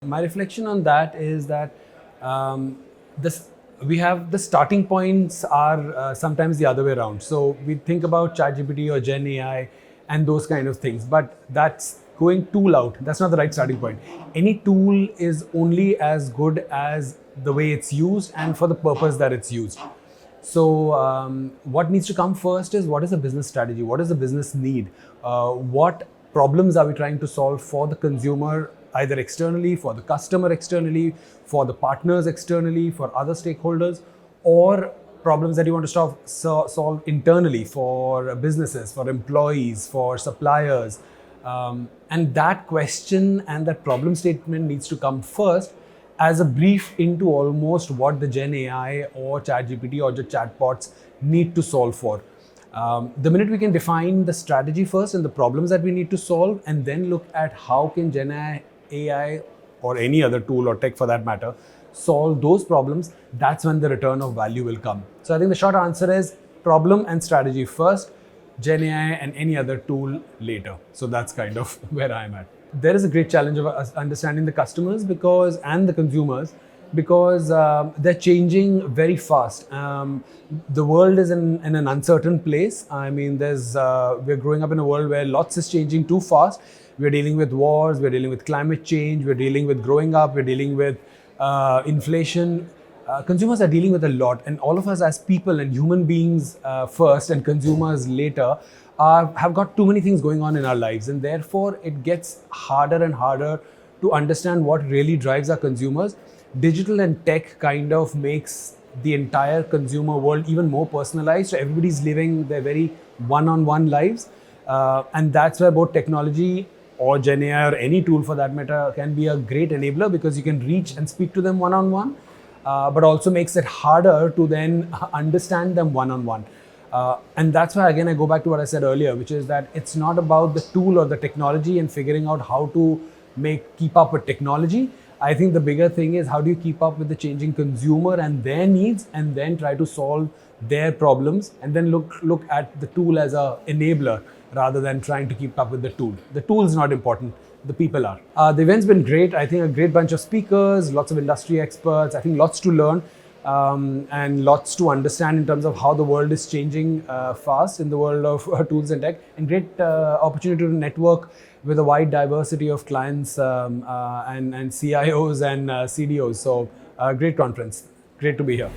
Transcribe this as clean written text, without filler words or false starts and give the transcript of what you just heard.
My reflection on that is that um, this we have the starting points are sometimes the other way around. So we think about ChatGPT or Gen AI and those kind of things, but that's going too loud. That's not the right starting point. Any tool is only as good as the way it's used and for the purpose that it's used. So, what needs to come first is what is the business strategy? What is the business need? What problems are we trying to solve for the consumer, either externally, for the customer externally, for the partners externally, for other stakeholders, or problems that you want to solve internally for businesses, for employees, for suppliers? And that question and that problem statement needs to come first as a brief into almost what the Gen AI or ChatGPT or the chatbots need to solve for. The minute we can define the strategy first and the problems that we need to solve, and then look at how can Gen AI or any other tool or tech for that matter solve those problems, that's when the return of value will come. So I think the short answer is problem and strategy first, Gen AI and any other tool later. So that's kind of where I'm at. There is a great challenge of us understanding the customers and the consumers because they're changing very fast. The world is in an uncertain place. I mean, we're growing up in a world where lots is changing too fast. We're dealing with wars, we're dealing with climate change, we're dealing with growing up, we're dealing with inflation. Consumers are dealing with a lot, and all of us as people and human beings first and consumers later have got too many things going on in our lives, and therefore it gets harder and harder to understand what really drives our consumers. Digital and tech kind of makes the entire consumer world even more personalized, so everybody's living their very one-on-one lives, and that's where both technology or Gen AI or any tool for that matter can be a great enabler because you can reach and speak to them one-on-one, but also makes it harder to then understand them one-on-one. And that's why, again, I go back to what I said earlier, which is that it's not about the tool or the technology and figuring out how to keep up with technology. I think the bigger thing is how do you keep up with the changing consumer and their needs, and then try to solve their problems, and then look at the tool as a enabler rather than trying to keep up with the tool. The tool is not important. The people are. The event's been great. I think a great bunch of speakers, lots of industry experts. I think lots to learn and lots to understand in terms of how the world is changing fast in the world of tools and tech, and great opportunity to network with a wide diversity of clients and CIOs and CDOs. So great conference. Great to be here.